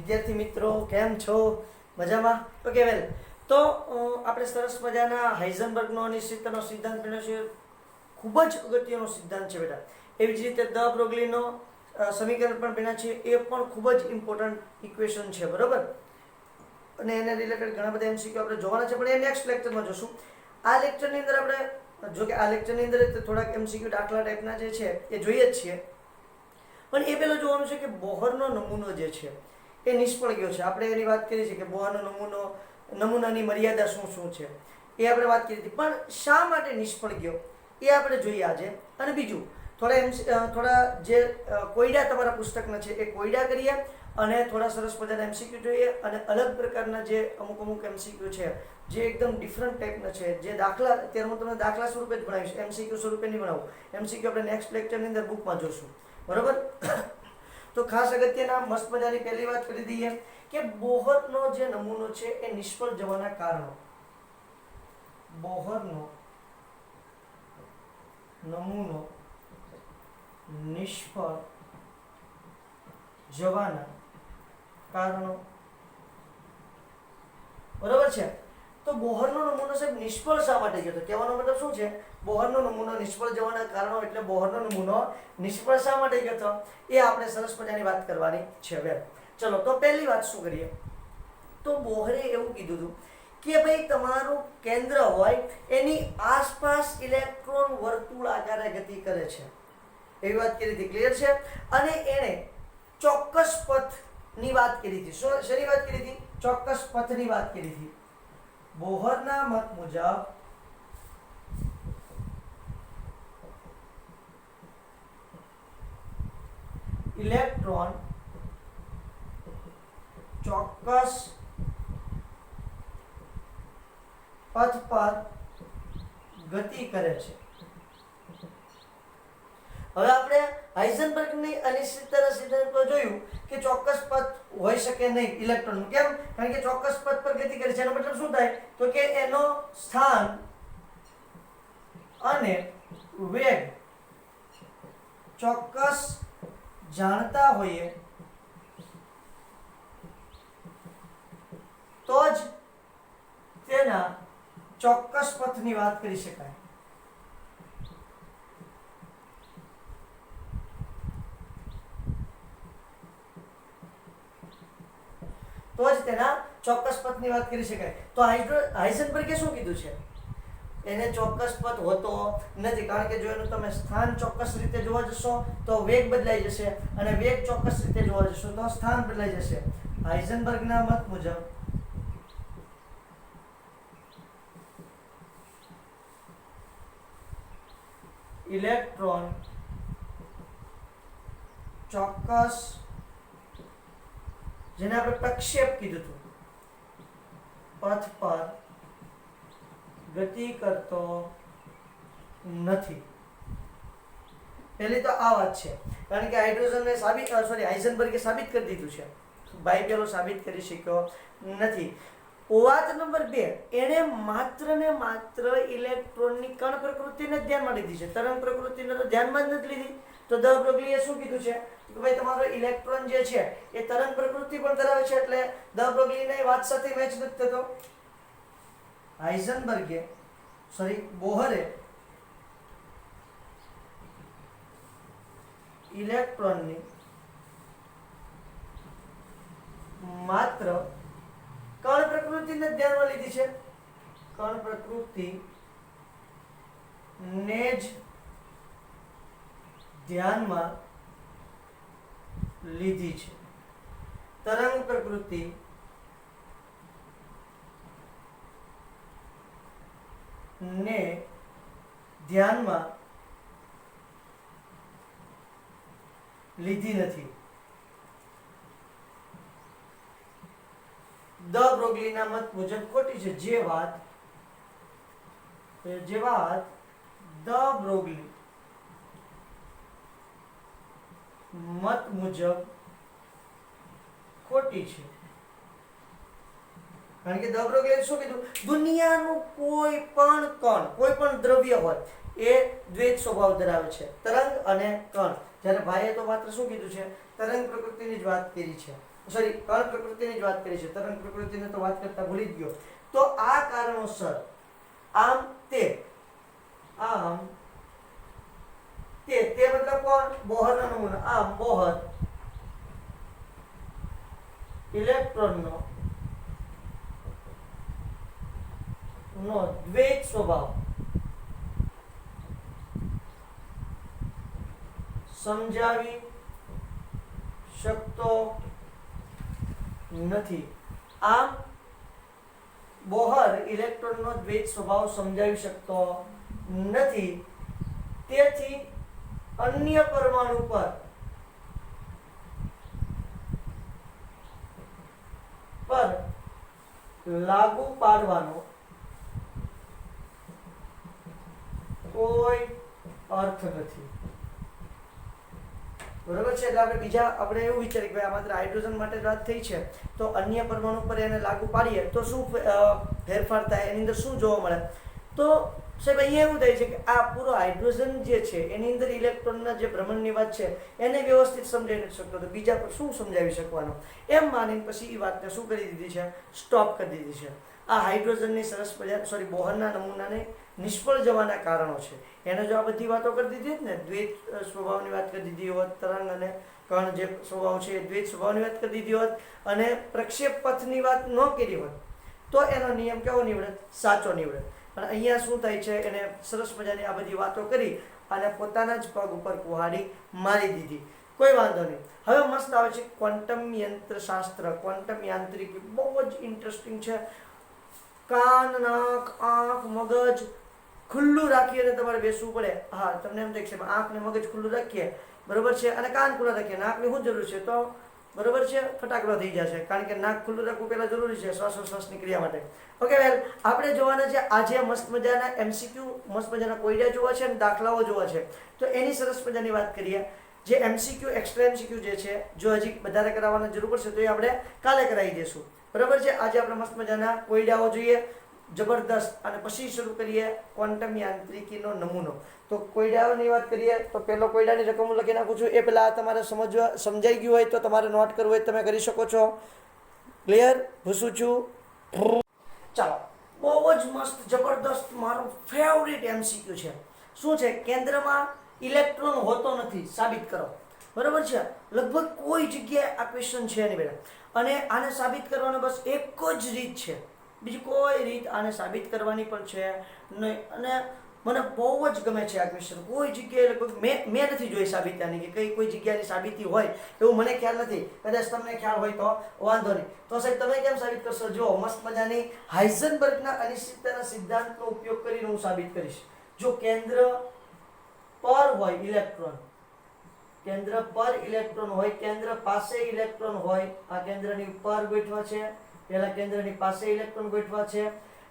વિદ્યાર્થી મિત્રો કેમ છો? મજામાં? ઓકે વેલ, તો આપણે સરસ મજાના હાઇઝનબર્ગનો અનિશ્ચિતતાનો સિદ્ધાંત ભણ્યો છે. ખૂબ જ અગત્યનો સિદ્ધાંત છે બેટા. એવી જ રીતે દ બ્રોગલીનો સમીકરણ પણ ભણ્યા છે. એ પણ ખૂબ જ ઇમ્પોર્ટન્ટ ઇક્વેશન છે, બરોબર. અને એને રિલેટેડ ઘણા બધા એમસીક્યુ આપણે જોવાના છે, પણ એ નેક્સ્ટ લેક્ચરમાં જોશું. આ લેક્ચરની અંદર આપણે જો કે આ લેક્ચરની અંદર થોડાક એમસીક્યુ દાખલા ટાઈપના જે છે એ જોઈએ જ છીએ, પણ એ પહેલાં જોવાનું છે કે બોહરનો નમૂનો જે છે એ નિષ્ફળ ગયો છે. આપણે એની વાત કરી છે કે બોહરનો નમૂનાની મર્યાદા શું શું છે એ આપણે વાત કરી હતી, પણ શા માટે નિષ્ફળ ગયો એ આપણે જોઈએ આજે. અને બીજું થોડા જે કોયડા તમારા પુસ્તકના છે એ કોયડા કરીએ અને થોડા સરસ મજાના એમસીક્યુ જોઈએ અને અલગ પ્રકારના જે અમુક એમસીક્યુ છે જે એકદમ ડિફરન્ટ ટાઈપના છે, જે દાખલા અત્યારે હું તમને દાખલા સ્વરૂપે જ ભણાવીશ, એમસીક્યુ સ્વરૂપે નહીં ભણાવું. એમસીક્યુ આપણે નેક્સ્ટ લેક્ચરની અંદર બુકમાં જોશું, બરોબર. તો ખાસ અગત્યના મસ્ત મજાની પહેલી વાત કરી દઈએ કે બોહરનો જે નમૂનો છે એ નિષ્ફળ જવાના કારણો. બોહરનો નમૂનો નિષ્ફળ જવાના કારણો, બરોબર છે. તો બોહરનો નમૂનો સાહેબ નિષ્ફળ શા માટે ગયો? તો કહેવાનો મતલબ શું છે? બોહરનો નમૂનો નિષ્ફળ જવાના કારણો એટલે બોહરનો નમૂનો નિષ્ફળ શા માટે ગયો હતો એ આપણે સરસ મજાની વાત કરવાની છે. હવે ચલો, તો પહેલી વાત શું કરીએ? તો બોહરે એવું કીધું હતું કે ભાઈ તમારું કેન્દ્ર હોય એની આસપાસ ઇલેક્ટ્રોન વર્તુળાકારે ગતિ કરે છે, એવી વાત કરી હતી. ક્લિયર છે? અને એણે ચોક્કસ પથની વાત કરી હતી. શેની વાત કરી હતી? ચોક્કસ પથની વાત કરી હતી. બોહરના મત મુજબ ઇલેક્ટ્રોન ચોક્કસ પથ પર ગતિ કરે છે. હવે આપણે હાઇઝનબર્ગની અનિશ્ચિતતાના સિદ્ધાંતમાં જોયું કે ચોક્કસ પથ હોઈ શકે નહીં ઇલેક્ટ્રોનનું. કેમ? કારણ કે ચોક્કસ પથ પર ગતિ કરે છે એનો મતલબ શું થાય? તો કે એનો સ્થાન અને વેગ ચોક્કસ જાણતા હોઈએ તો જ તેના ચોક્કસ પથની વાત કરી શકાય. તો જ તેના ચોક્કસ પથની વાત કરી શકાય. તો હાઇઝનબર્ગે શું કીધું છે? એને ચોક્કસ પથ હોતો નથી, કારણ કે જો એનું તમે સ્થાન ચોક્કસ રીતે જોવા જશો તો વેગ બદલાઈ જશે, અને વેગ ચોક્કસ રીતે જોવા જશો તો સ્થાન બદલાઈ જશે. હાઇઝનબર્ગના મત મુજબ ઇલેક્ટ્રોન ચોક્કસ, જેને આપણે પ્રક્ષેપ કીધું હતું, પથ પર ગતિ કરતો નથી. પહેલી તો આ વાત છે, કારણ કે હાઇઝનબર્ગે સાબિત કરી દીધું છે, ભાઈ પેલો સાબિત કરી શક્યો નથી. વાત નંબર 2, એણે માત્ર ને માત્ર ઇલેક્ટ્રોનની કણ પ્રકૃતિને ધ્યાનમાં લીધી છે, તરંગ પ્રકૃતિને તો ધ્યાનમાં જ નથી લીધી. તો દ બ્રોગલીએ શું કીધું છે કે ભાઈ તમારો ઇલેક્ટ્રોન જે છે એ તરંગ પ્રકૃતિ પણ ધરાવે છે, એટલે દ બ્રોગલીની વાત સાથે મેચ નથી થતો. બોહરે ઇલેક્ટ્રોનની માત્ર કણ પ્રકૃતિને ધ્યાનમાં લીધી છે, કણ પ્રકૃતિ ને જ ધ્યાનમાં લીધી છે. તરંગ પ્રકૃતિ ને ધ્યાનમાં લીધી નથી. દ બ્રોગલીના મત મુજબ ખોટી છે. જે વાત દ બ્રોગલી મત મુજબ ખોટી છે, કારણ કે દ બ્રોગલીએ શું કીધું? દુનિયાનું કોઈ પણ કણ, કોઈ પણ દ્રવ્ય હોય એ દ્વૈત સ્વભાવ ધરાવે છે, તરંગ અને કણ. જ્યારે ભાઈએ તો માત્ર શું કીધું છે? તરંગ પ્રકૃતિની જ વાત કરી છે. સોરી કણ પ્રકૃતિની જ વાત કરી છે, તરંગ પ્રકૃતિને તો વાત કરતા ભૂલી જ ગયો. તો આ કારણોસર આમ તે મતલબ કોણ? બોહરનો નમૂનો. આમ બોહર ઇલેક્ટ્રોનનો દ્વૈત સ્વભાવ સમજાવી શકતો નથી. આમ બોહર ઇલેક્ટ્રોનનો દ્વૈત સ્વભાવ સમજાવી શકતો નથી. તેથી અન્ય પરમાણુ પર લાગુ પાડવાનો કોઈ અર્થ નથી. બરોબર છે? એટલે આપણે એવું વિચારીએ કે આ માત્ર હાઇડ્રોજન માટે જ વાત થઈ છે, તો અન્ય પરમાણુ પર એને લાગુ પાડીએ તો શું ફેરફાર થાય, એની અંદર શું જોવા મળે? તો સાહેબ અહીંયા એવું થાય છે કે આ પૂરો હાઇડ્રોજન જે છે એની અંદર ઇલેક્ટ્રોનના જે ભ્રમણની વાત છે એને વ્યવસ્થિત સમજાવી નથી શકતો, તો બીજા પર શું સમજાવી શકવાનો? એમ માનીને પછી એ વાતને શું કરી દીધી છે? સ્ટોપ કરી દીધી છે. આ હાઇડ્રોજનની સરસ બોહરના નમૂનાને નિષ્ફળ જવાના કારણો છે. એને જો આ બધી વાતો કરી દીધી હોત ને, દ્વૈત સ્વભાવની વાત કરી દીધી હોત, તરંગ અને કણ જે સ્વભાવ છે એ દ્વૈત સ્વભાવની વાત કરી દીધી હોત અને પ્રક્ષેપ પથની વાત ન કરી હોત, તો એનો નિયમ કેવો નીવડે? સાચો નીવડે. પણ અહીંયા શું થાય છે? એને સરસ મજાની આ બધી વાતો કરી અને પોતાના જ પગ ઉપર કુહાડી મારી દીધી. કોઈ વાંધો નહીં. હવે મસ્ત આવે છે ક્વોન્ટમ યંત્રશાસ્ત્ર, ક્વોન્ટમ યાંત્રિકી. બહુ જ ઇન્ટરેસ્ટિંગ છે. કાન, નાક, આંખ, મગજ ખુલ્લું રાખીને તમારે બેસવું પડે. હા, તમને એમ થાય છે આંખ ને મગજ ખુલ્લું રાખીએ, બરોબર છે, અને કાન ખુલ્લા રાખીએ, નાકની શું જરૂર છે? તો બરોબર છે, ફટાકડો થઈ જશે, કારણ કે નાક ખુલ્લું રાખવું પહેલાં જરૂરી છે શ્વાસોશ્વાસની ક્રિયા માટે. ઓકે વેલ, આપણે જોવાના છે આજે મસ્ત મજાના MCQ, મસ્ત મજાના કોયડા જોવા છે અને દાખલાઓ જોવા છે. તો એની સરસ મજાની વાત કરીએ. જે MCQ, એક્સ્ટ્રા MCQ જે છે, જો હજી વધારે કરાવવાની જરૂર પડશે તો એ આપણે કાલે કરાવી દઈશું. બરાબર છે? આજે આપણે મસ્ત મજાના કોયડાઓ જોઈએ જબરદસ્ત, અને પછી શરૂ કરીએ ક્વોન્ટમ યાંત્રિકીનો નમૂનો. તો કોયડાઓની વાત કરીએ તો પહેલો કોયડાની રકમ હું લખી નાખું છું. એ પહેલાં તમારે સમજાઈ ગયું હોય તો તમારે નોટ કરવું હોય તમે કરી શકો છો. ક્લિયર? ભૂસું છું. ચાલો, બહુ જ મસ્ત જબરદસ્ત મારો ફેવરિટ MCQ છે. શું છે? કેન્દ્રમાં ઇલેક્ટ્રોન હોતો નથી, સાબિત કરો. બરાબર છે? લગભગ કોઈ જગ્યાએ આ ક્વેશ્ચન છે નહીં બેટા. અને આને સાબિત કરવાનો બસ એક જ રીત છે, બીજી કોઈ રીત આને સાબિત કરવાની પણ છે નહીં. અને મને બહુ જ ગમે છે આ ક્વેશ્ચન. કોઈ જગ્યાએ લગભગ મેં નથી જોઈ સાબિતાની કે કોઈ જગ્યાની સાબિતી હોય એવું મને ખ્યાલ નથી. કદાચ તમને ખ્યાલ હોય તો વાંધો નહીં. તો સાહેબ તમે કેમ સાબિત કરશો? જો મસ્ત મજાની હાઇઝનબર્ગના અનિશ્ચિતતાના સિદ્ધાંતનો ઉપયોગ કરીને હું સાબિત કરીશ. જો કેન્દ્ર પર હોય ઇલેક્ટ્રોન, કેન્દ્ર પર ઇલેક્ટ્રોન હોય, કેન્દ્ર પાસે ઇલેક્ટ્રોન હોય, આ કેન્દ્રની ઉપર ગોઠવા છે, પેલા કેન્દ્રની પાસે ઇલેક્ટ્રોન ગોઠવા છે,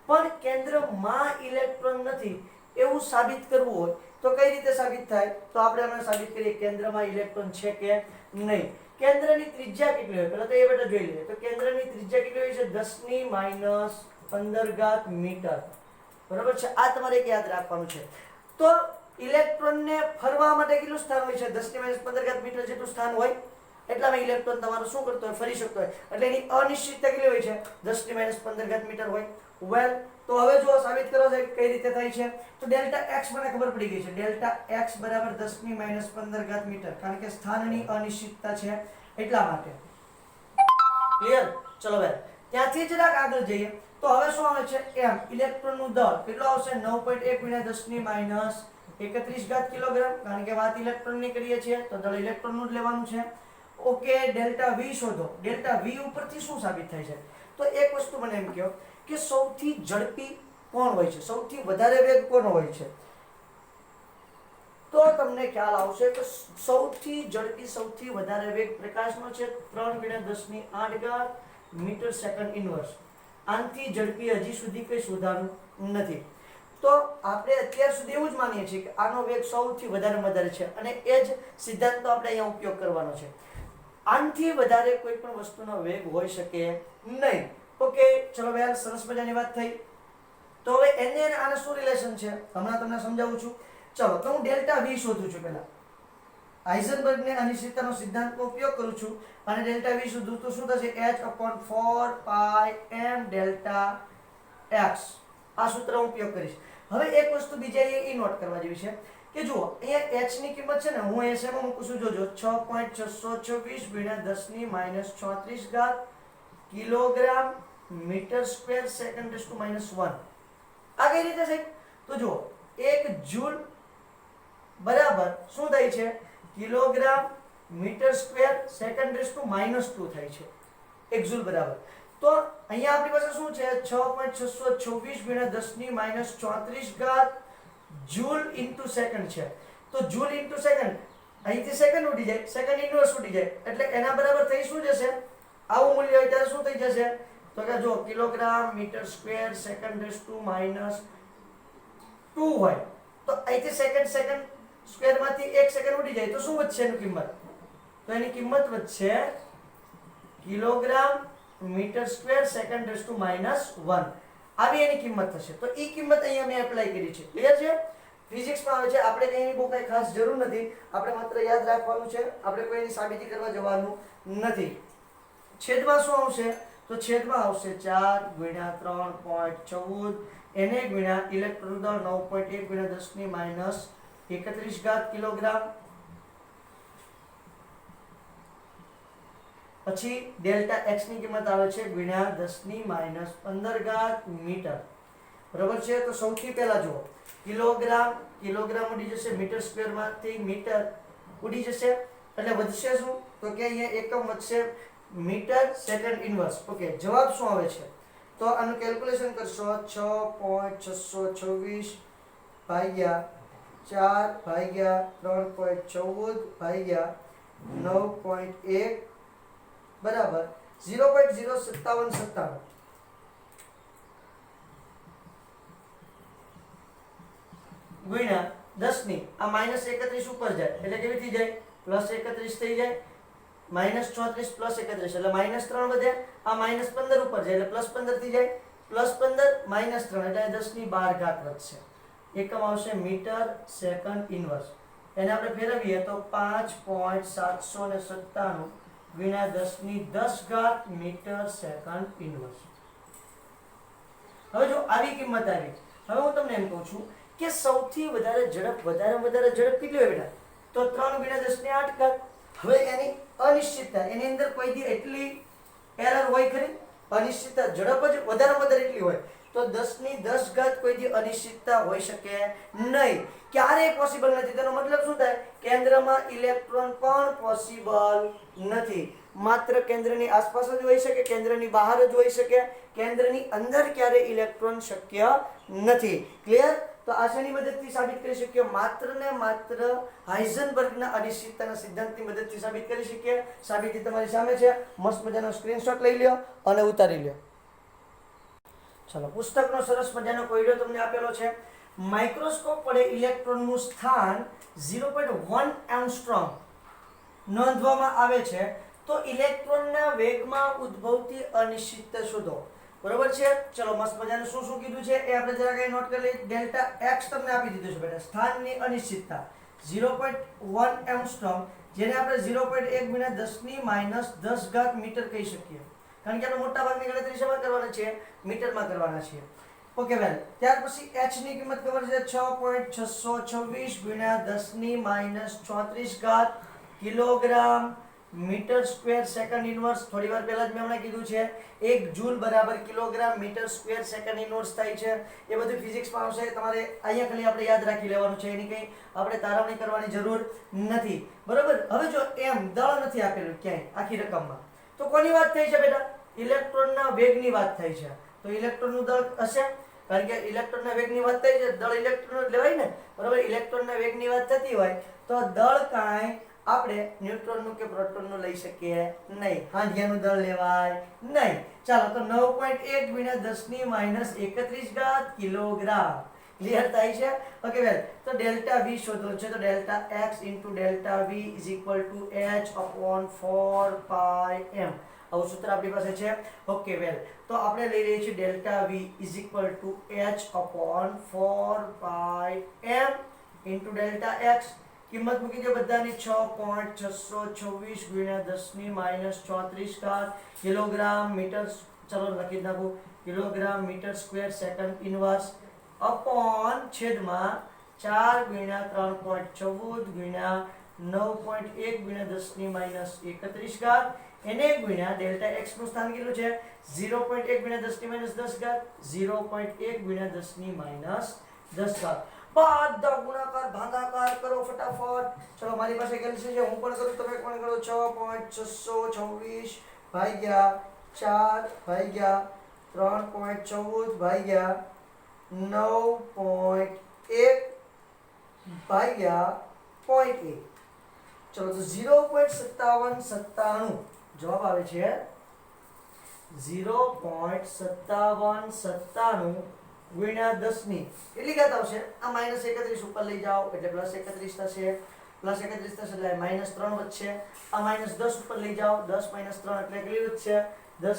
પણ કેન્દ્રમાં ઇલેક્ટ્રોન નથી એવું સાબિત કરવું હોય તો કઈ રીતે સાબિત થાય? તો આપણે હમણાં સાબિત કરીએ કેન્દ્રમાં ઇલેક્ટ્રોન છે કે નહીં. કેન્દ્રની ત્રિજ્યા કેટલી હોય પહેલા તો એ બેટા જોઈ લઈએ. તો કેન્દ્રની ત્રિજ્યા કેટલી હોય છે? 10⁻15 મીટર. બરાબર છે? આ તમારે એક યાદ રાખવાનું છે. તો ઇલેક્ટ્રોનને ફરવા માટે કેટલું સ્થાન હોય છે? 10⁻15 મીટર જેટલું સ્થાન હોય. એટલામાં ઇલેક્ટ્રોન તમારું શું કરતો હોય? ફરી શકતો હોય. એટલે એની અનિશ્ચિતતા કેટલી હોય છે? 10⁻15 મીટર હોય. વેલ, તો હવે જો સાબિત કરો સાહેબ કઈ રીતે થાય છે. તો ડેલ્ટા x મને ખબર પડી ગઈ છે. ડેલ્ટા x બરાબર 10⁻15 મીટર, કારણ કે સ્થાનની અનિશ્ચિતતા છે એટલા માટે. ક્લિયર? ચલો વેલ, ત્યાંથી જરાક આગળ જઈએ તો હવે શું આવે છે? એમ ઇલેક્ટ્રોનનું દળ કેટલો આવશે? 9.1 × 10⁻31 કિલોગ્રામ, કારણ કે વાત ઇલેક્ટ્રોનની કરીએ છીએ તો દળ ઇલેક્ટ્રોનનું જ લેવાનું છે. ઓકે, ડેલ્ટા V શોધો. ડેલ્ટા V ઉપરથી શું સાબિત થાય છે? તો એક વસ્તુ મને એમ કહો કે સૌથી ઝડપી કોણ હોય છે? સૌથી વધારે વેગ કોનો હોય છે? તો તમને ખ્યાલ આવશે કે સૌથી ઝડપી, સૌથી વધારે વેગ પ્રકાશનો છે. 3 × 10⁸ મીટર સેકન્ડ ઇનવર્સ. આનાથી ઝડપી હજી સુધી કંઈ શોધાયું નથી. તો આપણે અત્યાર સુધી એવું જ માનીએ છીએ કે આનો વેગ સૌથી વધારે છે, અને એ જ સિદ્ધાંતનો આપણે અહીંયા ઉપયોગ કરવાનો છે. આનાથી વધારે કોઈ પણ વસ્તુનો વેગ હોઈ શકે નહીં. ઓકે, ચલો ભાઈ, સરસ મજાની વાત થઈ. તો હવે એને અને આને શું રિલેશન છે હમણાં તમને સમજાવું છું. ચલો, તો હું ડેલ્ટા V શોધું છું પહેલા. હાઇઝનબર્ગની અનિશ્ચિતતાનો સિદ્ધાંતનો ઉપયોગ કરું છું અને ડેલ્ટા વી શોધું તો શું થશે h/4 પાઈ m ડેલ્ટા x આ સૂત્ર હું ઉપયોગ કરીશ. હવે એક વસ્તુ બીજા એ નોટ કરવા જેવી છે કે જુઓ અહીંયા h ની કિંમત છે ને હું એસએમાં મૂકું છું. જોજો 6.626 ગુણ્યા 10 - 34 kilogram metre square second raise to -1. આ કઈ રીતે છે તો જુઓ 1 જૂલ બરાબર શું થાય છે kilogram metre square second raise to -2 થાય છે 1 જૂલ બરાબર. તો અહીંયા આપણી પાસે શું છે 6.626 ગુણ્યા 10 - 34 જૂલ ઇન્ટુ સેકન્ડ છે. તો જૂલ ઇન્ટુ સેકન્ડ અહીંથી સેકન્ડ ઉડી જાય, સેકન્ડ ઇન્વર્સ ઉડી જાય એટલે એના બરાબર થઈ શું જશે આવું મૂલ્ય હોય ત્યારે શું થઈ જશે તો કે જો kilogram metre square second raise to -2 હોય તો અહીંથી સેકન્ડ સ્ક્વેર માંથી 1 સેકન્ડ ઉડી જાય તો શું વધશે એની કિંમત તો એની કિંમત વધશે kilogram metre square second raise to -1 આવી એની કિંમત થશે. તો એ કિંમત અહીંયા મેં એપ્લાય કરી છે. ક્લિયર છે? ફિઝિક્સમાં આવે છે આપણે કંઈ બહુ કંઈ ખાસ જરૂર નથી, આપણે માત્ર યાદ રાખવાનું છે, આપણે કોઈની સાબિતી કરવા જવાનું નથી. છેદમાં શું આવશે તો છેદમાં આવશે 4 ગુણ્યા 3.14 એને ગુણ્યા ઇલેક્ટ્રોન દળ 9.1 ગુણ્યા 10 - 31 કિલોગ્રામ. પછી ડેલ્ટા x ની કિંમત આવે છે ગુણ્યા 10 - 15 મીટર. બરાબર છે? તો સૌથી પહેલા જુઓ કિલોગ્રામ ઉડી જશે, મીટર સ્ક્વેર માંથી મીટર ઉડી જશે એટલે વધશે શું તો કે અહીંયા એકમ વધશે મીટર સેકન્ડ ઇન્વર્સ. ઓકે, જવાબ શું આવે છે તો આનું કેલ્ક્યુલેશન કરશો 6.626 ભાગ્યા 4 ભાગ્યા 3.14 ભાગ્યા 9.1 બરાબર 0.05797 ગુણ્યા 10 ની આ -31 ઉપર જાય એટલે કેવી થઈ જાય +31 થઈ જાય, -34 + 31 એટલે -3 વધે, આ -15 ઉપર જાય એટલે +15 થઈ જાય, +15 - 3 એટલે 10 ની 12 વધશે. એકમ આવશે મીટર સેકન્ડ ઇન્વર્સ. એને આપણે ફેરવીએ તો 5.797 ગુણ્યા 10 ની 10 મીટર સેકન્ડ ઇન્વર્સ. હવે જો આવી કિંમત આવી, હવે હું તમને એમ કહું છું કે સૌથી વધારે વધારે ઝડપ કેટલી હોય બેટા તો 3 ગુણ્યા 10 ની 8. હવે એની અનિશ્ચિતતા એની અંદર કોઈ દી એટલી એરર હોય ખરી? અનિશ્ચિતતા ઝડપ જ વધારે એટલી હોય તો 10 ની 10 કોઈ દી અનિશ્ચિતતા હોઈ શકે નહીં, ક્યારેય પોસિબલ નથી. તેનો મતલબ શું થાય કેન્દ્રમાં ઇલેક્ટ્રોન પણ પોસિબલ નથી. માત્ર કેન્દ્રની આસપાસ જ હોઈ શકે, કેન્દ્રની બહાર જ હોઈ શકે, કેન્દ્રની અંદર ક્યારે ઇલેક્ટ્રોન શક્ય નથી. ક્લિયર? તો આ શેની મદદથી સાબિત કરી શકીએ? માત્ર ને માત્ર હાઇઝનબર્ગના અનિશ્ચિતતાના સિદ્ધાંતની મદદથી સાબિત કરી શકીએ. સાબિતી તમારી સામે છે, મસ્ત મજાનો સ્ક્રીનશોટ લઈ લ્યો અને ઉતારી લ્યો. ચલો, પુસ્તકનો સરસ મજાનો કોયડો તમને આપેલો છે. માઇક્રોસ્કોપ વડે ઇલેક્ટ્રોનનું સ્થાન 0.1 એંગસ્ટ્રોમ નોંધવામાં આવે છે તો ઇલેક્ટ્રોનના વેગમાં ઉદ્ભવતી અનિશ્ચિતતા શોધો. બરોબર છે? ચલો, મસ્ત મજાનું શું કીધું છે એ આપણે જરા કઈ નોટ કરી લઈએ. ડેલ્ટા x તમને આપી દીધું છે બેટા, સ્થાનની અનિશ્ચિતતા 0.1 એંગસ્ટ્રોમ, જેને આપણે 0.1 ગુણ્યા 10 - 10 મીટર કહી શકીએ, કારણ કે આપણે મોટા ભાગની ગણતરી શેમાં કરવાના છે? મીટરમાં કરવાના છે. ઓકે વેલ, ત્યાર પછી h ની કિંમત ખબર છે 6.626 ગુણ્યા 10 - 34 kilogram metre square second inverse. થોડી વાર પહેલા જ મેં હમણાં કીધું છે 1 જૂલ બરાબર kilogram metre square second inverse થાય છે. એ બધું ફિઝિક્સમાં આવશે, તમારે અહીંયા ખાલી આપણે યાદ રાખી લેવાનું છે, એની કંઈ આપણે તારવણી કરવાની જરૂર નથી. બરોબર? હવે જો એમ દળ નથી આપેલું ક્યાંય આખી રકમમાં તો કોની વાત થઈ છે બેટા? ઇલેક્ટ્રોનના વેગની વાત થઈ છે. તો ઇલેક્ટ્રોનનું દળ હશે, કારણ કે ઇલેક્ટ્રોનના વેગની વાત થઈ છે, દળ ઇલેક્ટ્રોન લેવાય ને. બરોબર? ઇલેક્ટ્રોનના વેગની વાત થતી હોય તો દળ કાંઈ આપણે ન્યુટ્રોનનું કે પ્રોટોનનું લઈ શકીએ નહીં, હાંડિયાનું દળ લેવાય નહીં. ચાલો, તો 9.1 ગુણ્યા 10 - 31 કિલોગ્રામ. ક્લિયર થાય છે? ઓકે વેલ, તો ડેલ્ટા v શોધો છે તો delta x * delta v = h/4 પાઈ m. આવું સૂત્ર આપણી પાસે છે. ઓકે વેલ, તો આપણે લઈ લઈએ છીએ ડેલ્ટા v = h/4 પાઈ m * ડેલ્ટા x કિંમત મૂકી દો બધાની 6.626 ગુણ્યા 10 ની -34 ઘાત કિલોગ્રામ મીટર, ચલો લખી નાખો, kilogram metre square second inverse upon છેદમાં 4 ગુણ્યા 3.14 ગુણ્યા 9.1 ગુણ્યા 10 ની -31 ઘાત એને ગુણ્યા ડેલ્ટા x નું સ્થાન કેટલું છે 0.1 ગુણ્યા 10 ની -10 ઘાત 0.1 ગુણ્યા 10 ની -10 ઘાત. બધા ગુણાકાર ભાગાકાર કરો ફટાફટ. ચલો મારી પાસે કેલ્ક્યુલેશન છે, હું પણ કરું, તમે પણ કરો. 6.626 ભાગ્યા 4 ભાગ્યા 3.14 ભાગ્યા 9.1 ભાગ્યા 0.1. ચલો તો 0.5797 જવાબ આવે છે 0.5797 ગુણ્યા 10 ની કેટલી ઘાત આવશે? આ -31 ઉપર લઈ જાઓ એટલે +31 થશે, +31 થશે એટલે -3 વધશે. આ -10 ઉપર લઈ જાઓ, 10 - 3 એટલે કેટલી વધશે? 10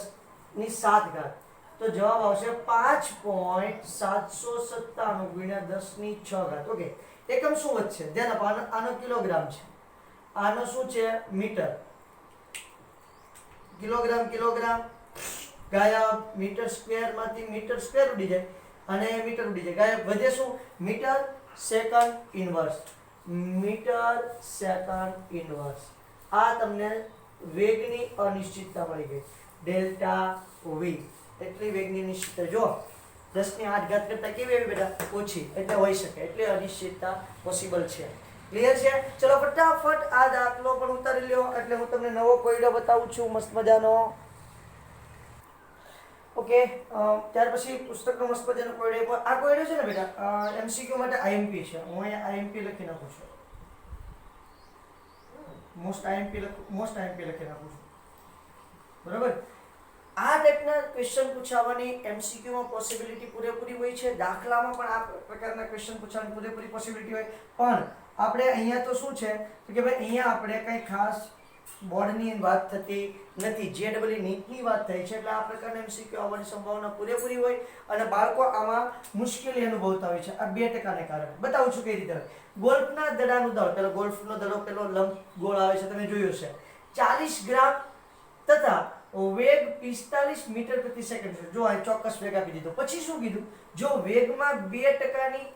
ની 7 ઘાત. તો જવાબ આવશે 5.797 ગુણ્યા 10 ની 6 ઘાત. ઓકે, એકમ શું વધશે? ધ્યાન આપો, આનો કિલોગ્રામ છે, આનો શું છે? મીટર. કિલોગ્રામ કિલોગ્રામ ગાયબ, મીટર સ્ક્વેર માંથી મીટર સ્ક્વેર ઉડી જાય અને મીટર ઉડી જાય, ગાયબ. વધે શું? Metre second inverse. Metre second inverse. આ તમને વેગની અનિશ્ચિતતા મળી ગઈ, ડેલ્ટા વી. એટલી વેગની અનિશ્ચિતતા જો 10 ની 8 ઘાત કરતા કેવી આવી બેટા? ઓછી, એટલે હોઈ શકે, એટલે અનિશ્ચિતતા પોસિબલ છે. ક્લિયર છે? ચલો ફટાફટ આ દાખલો પણ ઉતારી લ્યો, એટલે હું તમને નવો કોયડો બતાવું છું મસ્ત મજાનો. ઓકે, ત્યાર પછી પુસ્તકનો મસ્ત મજાનો કોયડો. આ કોયડો છે ને બેટા એમસીક્યુ માટે આઈએમપી છે. હું અહીંયા આઈએમપી લખી નાખું છું, મોસ્ટ આઈએમપી લખી નાખું છું. બરાબર? આ ટાઈપના ક્વેશ્ચન પૂછાવાની એમસીક્યુમાં પોસિબિલિટી પૂરેપૂરી હોય છે, દાખલામાં પણ આ પ્રકારના ક્વેશ્ચન પૂછવાની પૂરેપૂરી પોસિબિલિટી હોય. પણ આપણે અહીંયા તો શું છે કે ભાઈ અહીંયા આપણે કંઈ ખાસ બોર્ડની વાત થતી નથી, જેડબલઈ નીટની વાત થઈ છે, એટલે આ પ્રકારના એમસીક્યુ આવવાની સંભાવના પૂરેપૂરી હોય અને બાળકો આમાં મુશ્કેલી અનુભવતા હોય છે આ 2% કારણે. બતાવું છું કઈ રીતે. ગોલ્ફના દડાનું દળ, પેલો ગોલ્ફનો દડો પેલો લંબ ગોળ આવે છે, તમે જોયું છે, 40 ગ્રામ તથા વેગ 45 મીટર પ્રતિ સેકન્ડ છે. જો આ ચોક્કસ વેગ આપી દીધો. પછી શું કીધું? જો વેગમાં 2%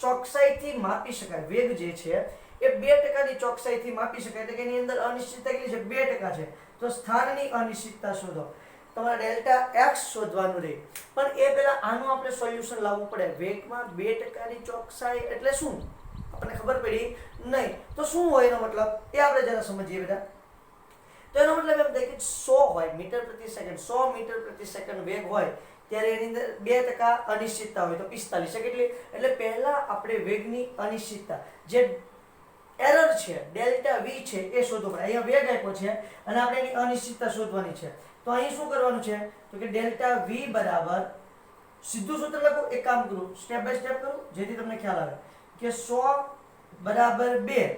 ચોકસાઈથી માપી શકાય, વેગ જે છે એ 2% ચોકસાઈથી માપી શકાય, એટલે કે એની અંદર અનિશ્ચિતતા કેટલી છે? 2% છે. તો સ્થાનની અનિશ્ચિતતા શોધો. તમારે ડેલ્ટા x શોધવાનું રહે, પણ એ પહેલા આનું આપણે સોલ્યુશન લાવવું પડે. વેગમાં 2% ચોકસાઈ એટલે શું? આપણને ખબર પડી નહીં, તો શું હોય એનો મતલબ એ આપણે જરા સમજીએ બેટા. તો એનો મતલબ એમ થાય કે 100 હોય મીટર પ્રતિ સેકન્ડ, 100 મીટર પ્રતિ સેકન્ડ વેગ હોય ત્યારે એની અંદર 2% અનિશ્ચિતતા હોય, તો 45 છે કેટલી? એટલે પહેલા આપણે વેગની અનિશ્ચિતતા જે એરર છે ડેલ્ટા વી છે એ શોધવું પડે. અહીંયા વેગ આપ્યો છે અને આપણે એની અનિશ્ચિતતા શોધવાની છે. તો અહીં શું કરવાનું છે? તો કે ડેલ્ટા વી બરાબર, સીધું સૂત્ર લખો, એક કામ કરું, સ્ટેપ બાય સ્ટેપ કરું જેથી તમને ખ્યાલ આવે કે 100 બરાબર 2,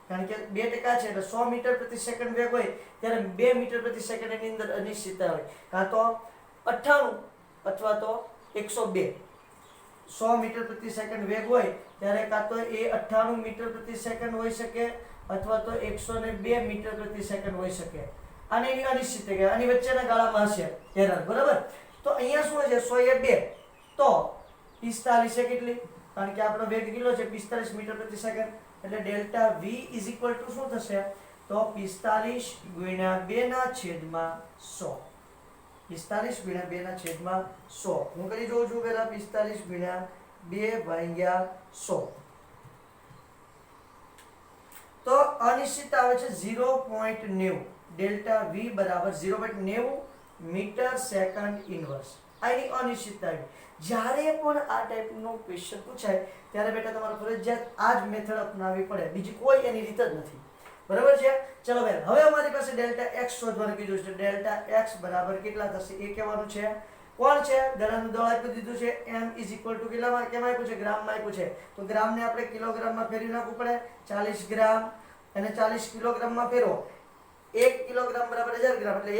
કારણ કે 2% છે એટલે 100 મીટર પ્રતિ સેકન્ડ વેગ હોય ત્યારે 2 મીટર પ્રતિ સેકન્ડ એની અંદર અનિશ્ચિતતા હોય, કાં તો 98 અથવા તો 102. 100 મીટર પ્રતિ સેકન્ડ વેગ હોય ત્યારે કાં તો એ 98 મીટર પ્રતિ સેકન્ડ હોઈ શકે અથવા તો 102 મીટર પ્રતિ સેકન્ડ હોઈ શકે. આને એની અનિશ્ચિતતા કહેવાય. આની વચ્ચેના ગાળામાં હશે એરર. બરાબર? તો અહીંયા શું છે? 100 એ 2 તો 45 છે કેટલી? કારણ કે આપણો વેગ કેટલો છે? 45 મીટર પ્રતિ સેકન્ડ. એટલે delta V is equal to શું થશે? તો 45 ગુણ્યા 2/100. 45 ગુણ્યા 2/100. હું કરી જોઉં છું પહેલા 45 ગુણ્યા 2/100. તો અનિશ્ચિતતા આવે છે 0.90. ડેલ્ટા વી બરાબર 0.90 મીટર સેકન્ડ ઇનવર્સ. આ એની અનિશ્ચિતતા આવી. જ્યારે પણ આ ટાઈપનો ક્વેશ્ચન પૂછાય ત્યારે બેટા તમારે ફરજિયાત આ જ મેથડ અપનાવવી પડે, બીજી કોઈ એની રીત જ નથી. બરાબર છે? ચલો ભાઈ, હવે અમારી પાસે ડેલ્ટા x શોધવાનું કીધું છે. ડેલ્ટા x બરાબર કેટલા થશે એ કહેવાનું છે. કોણ છે? દડાનું દળ આપી દીધું છે. m ઇઝ ઇક્વલ ટુ કેટલામાં કેમ આપ્યું છે? ગ્રામમાં આપ્યું છે. તો ગ્રામને આપણે કિલોગ્રામમાં ફેરવી નાખવું પડે. 40 ગ્રામ અને 40 કિલોગ્રામમાં ફેરવો. 1 કિલોગ્રામ બરાબર 1000 ગ્રામ, એટલે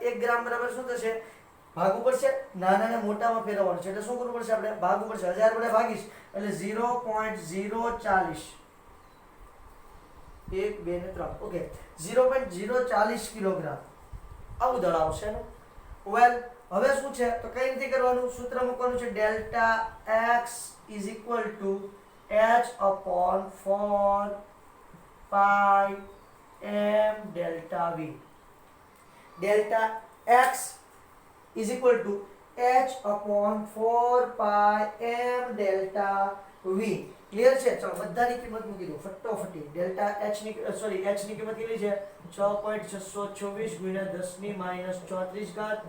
1 ગ્રામ બરાબર શું થશે? ભાગવું પડશે, નાના ને મોટામાં ફેરવવાનું છે. એટલે શું કરવું પડશે? આપણે ભાગવું પડશે. 1000 વડે ભાગીશ એટલે 0.040. 1 2 ને 3 ઓકે 0.040 કિલોગ્રામ આવું દળ આવશે ને વેલ હવે શું છે તો કઈ રીતે કરવાનું સૂત્ર મૂકવાનું છે delta x is equal two h upon 4 pi m delta v delta x is equal two h upon 4 pi m delta v clear છે ચલો બધાની કિંમત મૂકી દો ફટાફટી ડેલ્ટા h ની સોરી h ની કિંમત કેટલી છે 6.624 ગુણ્યા 10 ની માઈનસ 34 ઘાત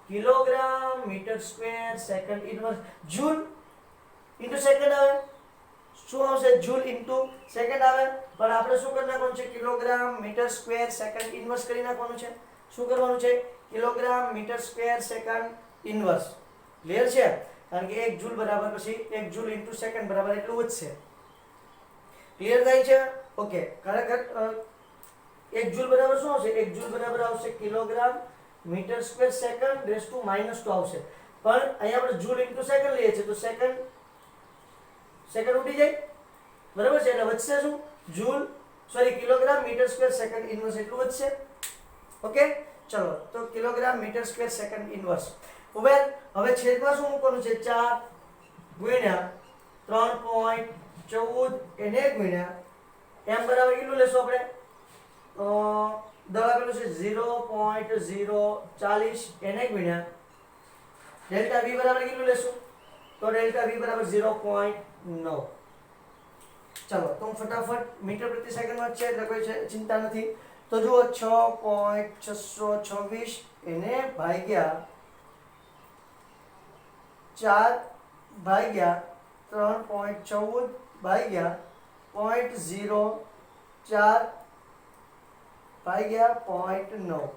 kilogram metre square second inverse joule into second આવે શું આવશે જૂલ ઇન્ટુ સેકન્ડ આવે પણ આપણે શું કરી નાખવાનું છે kilogram metre square second inverse કરી નાખવાનું છે શું કરવાનું છે kilogram metre square second inverse clear છે કારણ કે 1 જૂલ બરાબર પછી 1 જૂલ ઇન્ટુ સેકન્ડ બરાબર એટલું જ છે ક્લિયર થાય છે ઓકે ખરેખર 1 જૂલ બરાબર શું આવશે 1 જૂલ બરાબર આવશે kilogram metre square second raise to -2 આવશે પણ અહીંયા આપણે જૂલ ઇન્ટુ સેકન્ડ લઈએ છીએ તો સેકન્ડ ઉડી જાય બરાબર છે એટલે વધશે શું joule sorry kilogram metre square second inverse એટલું વધશે ઓકે ચલો તો kilogram metre square second inverse હવે છેદમાં શું મૂકવાનું છે 4 ગુણ્યા 3.14 એને ગુણ્યા m બરાબર કેટલું લેશું આપણે દળ આપેલું છે 0.040 એને ગુણ્યા ડેલ્ટા v બરાબર કેટલું લેશું તો ડેલ્ટા v બરાબર 0.9 ચલો તો ફટાફટ મીટર પ્રતિ સેકન્ડમાં છે એટલે કોઈ ચિંતા નથી તો જુઓ 6.624 એને ભાગ્યા 4 ભાગ્યા 3.14 ભાગ્યા 0.04 ભાગ્યા 0.9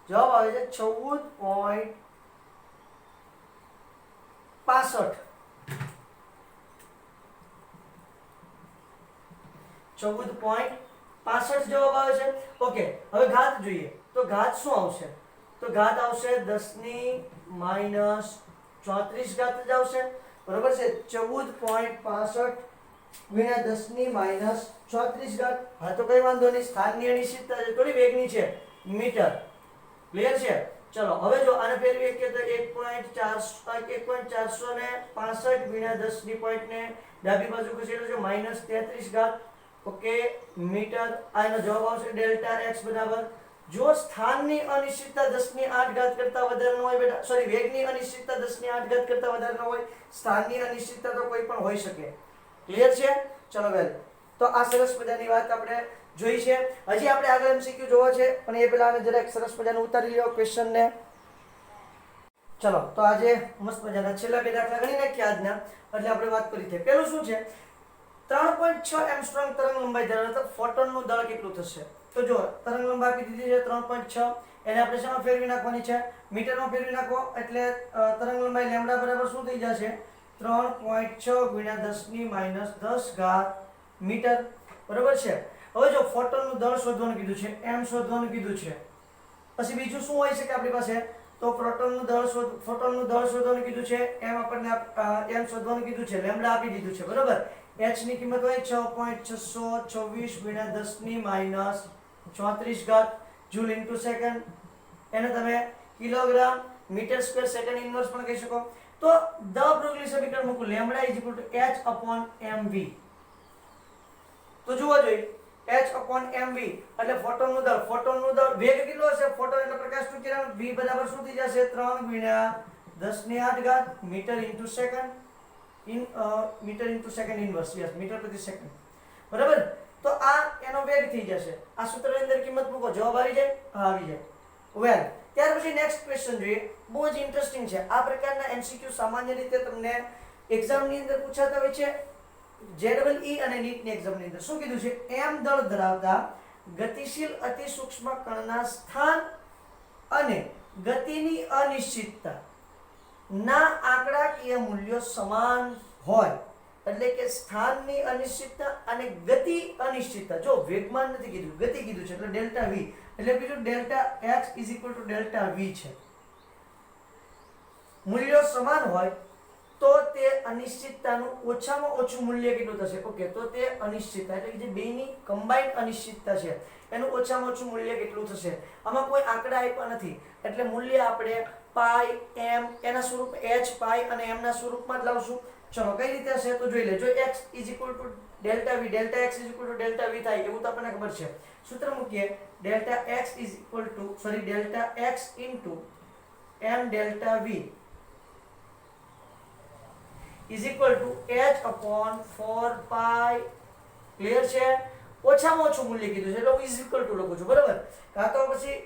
જવાબ આવે છે 14.65 14.65 જવાબ આવે છે ઓકે હવે ઘાત જોઈએ તો ઘાત શું આવશે તો ઘાત આવશે 10 ની માઈનસ 34 ઘાત જ આવશે બરોબર છે 14.65 ગુણ્યા 10 ની માઈનસ 34 ઘાત હા તો કઈ વાંધો નહીં સ્થાનની અનિશ્ચિતતા છે થોડી વેગની છે મીટર ક્લિયર છે ચલો હવે જો આને ફેરવીએ કે તો 1.465 ગુણ્યા 10 ની પોઈન્ટ ને ડાબી બાજુ ખસેડો છો -33 ઘાત ઓકે મીટર આનો જવાબ આવશે ડેલ્ટા x બરાબર જો સ્થાનની અનિશ્ચિતતા 10 ની 8 ઘાત કરતા વધારે ન હોય બેટા સોરી વેગની અનિશ્ચિતતા 10 ની 8 ઘાત કરતા વધારે ન હોય સ્થાનની અનિશ્ચિતતા તો કોઈ પણ હોઈ શકે ક્લિયર છે ચલો વેલ તો આ સરસ મજાની વાત આપણે જોઈ છે હજી આપણે આગળ એમસીક્યુ જોવા છે પણ એ પહેલા આને જરાક સરસ મજાનું ઉતારી લ્યો ક્વેશ્ચન ને ચલો તો આજે મસ્ત મજાના છેલ્લા બે દાખલા ગણી નાખ્યા આજના એટલે આપણે વાત કરી છે પહેલું શું છે 3.6 એંગસ્ટ્રોમ તરંગ લંબાઈ ધરાવતા ફોટોનનું દળ કેટલું થશે તો જો તરંગ લંબાઈ આપી દીધી છે 3.6 એને આપણે શેમાં ફેરવી નાખવાની છે મીટરમાં ફેરવી નાખો એટલે તરંગ લંબાઈ લેમ્ડા બરાબર શું થઈ જશે 3.6 ગુણ્યા 10 ની માઈનસ 10 ઘાત મીટર બરાબર છે હવે જો ફોટોનનું દળ શોધવાનું કીધું છે m શોધવાનું કીધું છે પછી બીજું શું હોઈ શકે આપણી પાસે તો ફોટોનનું દળ શોધવાનું કીધું છે m આપણને m શોધવાનું કીધું છે લેમ્ડા આપી દીધું છે બરાબર h ની કિંમત હોય 6.624 ગુણ્યા 10 ની માઈનસ 34 ઘાત જૂલ ઇન્ટુ સેકન્ડ એને તમે kilogram metre square second inverse પણ કહી શકો તો ધ બ્રોગલી સમીકરણ મૂકું લેમ્ડા h mv તો જુઓ જોઈએ h mv એટલે ફોટોનનું દળ વેગ કેટલો હશે ફોટોન એટલે પ્રકાશનું કિરણ v બરાબર શું થઈ જશે 3 ગુણ્યા 10 ની 8 ઘાત metre into second metre into second inverse yes metre પ્રતિ સેકન્ડ બરાબર તો આ એનો વેગ થઈ જશે આ સૂત્રની અંદર કિંમત મૂકો જવાબ આવી જાય હા આવી જાય વેલ ત્યાર પછી નેક્સ્ટ ક્વેશ્ચન જોઈએ બહુ જ ઇન્ટરેસ્ટિંગ છે આ પ્રકારના એમસીક્યુ સામાન્ય રીતે તમને એક્ઝામની અંદર પૂછાતા હોય છે JEE અને નીટની એક્ઝામની અંદર શું કીધું છે m દળ ધરાવતા ગતિશીલ અતિ સૂક્ષ્મ કણના સ્થાન અને ગતિની અનિશ્ચિતતા ના આંકડાકીય મૂલ્યો સમાન હોય એટલે કે સ્થાનની અનિશ્ચિતતા અને ગતિ અનિશ્ચિતતા જો વેગમાન નથી કીધું ગતિ કીધું છે એટલે ડેલ્ટા v એટલે બીજું ડેલ્ટા x ડેલ્ટા v છે મૂલ્યો સમાન હોય તો તે અનિશ્ચિતતાનું ઓછામાં ઓછું મૂલ્ય કેટલું થશે? ઓકે, તો તે અનિશ્ચિતતા એટલે કે જે બેની કમ્બાઈન્ડ અનિશ્ચિતતા છે એનું ઓછામાં ઓછું મૂલ્ય કેટલું થશે? આમાં કોઈ આંકડા આપ્યા નથી એટલે મૂલ્ય આપણે પાઈ એમ એના સ્વરૂપ h પાઈ અને m ના સ્વરૂપમાં જ લાવશું. ચલો કઈ રીતે હશે તો જોઈ લે. જો x delta v delta x delta v થાય એવું તો આપણને ખબર છે. સૂત્ર મૂકીએ delta x delta x m delta v is equal two h upon 4 pi. Clear છે? ઓછામાં ઓછું મૂલ્ય કીધું છે એટલે હું ઇઝ ઇક્વલ ટુ લખું છું, બરાબર? કાં તો પછી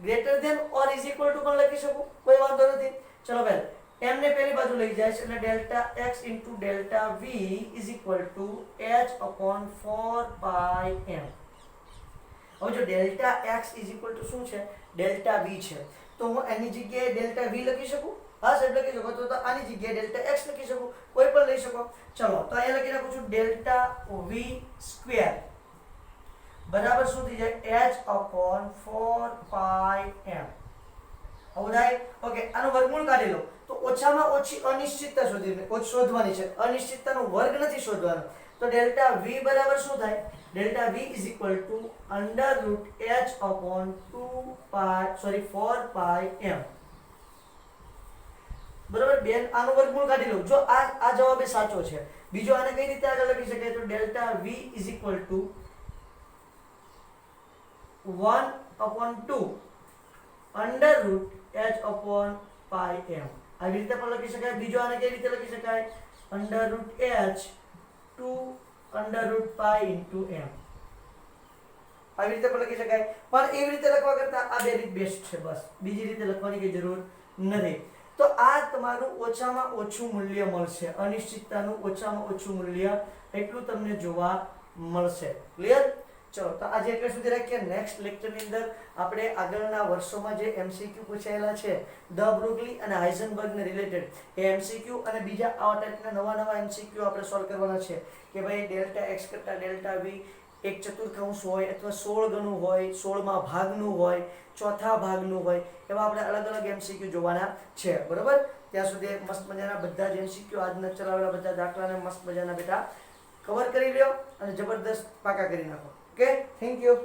greater than or is equal to પણ લખી શકું, કોઈ વાંધો નથી. ચલો ભાઈ, m ને પેલી બાજુ લઈ જાય છે એટલે delta x delta v is equal two h upon 4 pi m. હવે જો delta x is equal to શું છે? ડેલ્ટા v છે. તો હું એની જગ્યાએ ડેલ્ટા v લખી શકું? હા સાહેબ લખી શકો. તો આની જગ્યાએ ડેલ્ટા x લખી શકું, કોઈ પણ લઈ શકો. ચલો તો અહીંયા લખી નાખું છું ડેલ્ટા v સ્ક્વેર બરાબર શું થઈ જાય? h અપોન 4 પાઈ m. આવું થાય? ઓકે, આનો વર્ગમૂળ કાઢી લો. તો ઓછામાં ઓછી અનિશ્ચિતતા શોધવાની છે, અનિશ્ચિતતાનો વર્ગ નથી શોધવાનો. તો ડેલ્ટા v બરાબર શું થાય? Delta v is equal two under route h upon 4 pi m. બરાબર બેન, આનો વર્ગમૂળ કાઢી લો. જો આ જવાબ એ સાચો છે. બીજો આને કઈ રીતે આગળ લખી શકાય? તો delta v is equal two 1 upon 2 under route h upon pi m. આવી રીતે પણ લખી શકાય. બીજો આને કઈ રીતે લખી શકાય? Under route h 2 under route પાઈ ઇન્ટુ m. આવી રીતે પણ લખી શકાય. પણ એવી રીતે લખવા કરતા આ બે રીત બેસ્ટ છે. બસ બીજી રીતે લખવાની કઈ જરૂર નથી. તો આ તમારું ઓછામાં ઓછું મૂલ્ય મળશે. અનિશ્ચિતતાનું ઓછામાં ઓછું મૂલ્ય એટલું તમને જોવા મળશે. ક્લિયર? ચલો તો આજે એટલે સુધી રાખીએ. નેક્સ્ટ લેક્ચરની અંદર આપણે આગળના વર્ષોમાં જે MCQ પૂછાયેલા છે ધ બ્રોગલી અને હાઇઝનબર્ગને રિલેટેડ એ MCQ અને બીજા આવા ટાઈપના નવા MCQ આપણે સોલ્વ કરવાના છે કે ભાઈ ડેલ્ટા x કરતા ડેલ્ટા v એક ચતુર્થાંશ હોય અથવા 16 ગણું હોય, 16માં ભાગનું હોય, ચોથા ભાગનું હોય, એવા આપણે અલગ અલગ MCQ જોવાના છે. બરોબર? ત્યાં સુધી મસ્ત મજાના બધા જ MCQ આજના ચલાવેલા બધા દાખલાને મસ્ત મજાના બેટા કવર કરી લ્યો અને જબરદસ્ત પાકા કરી નાખો. Okay, thank you.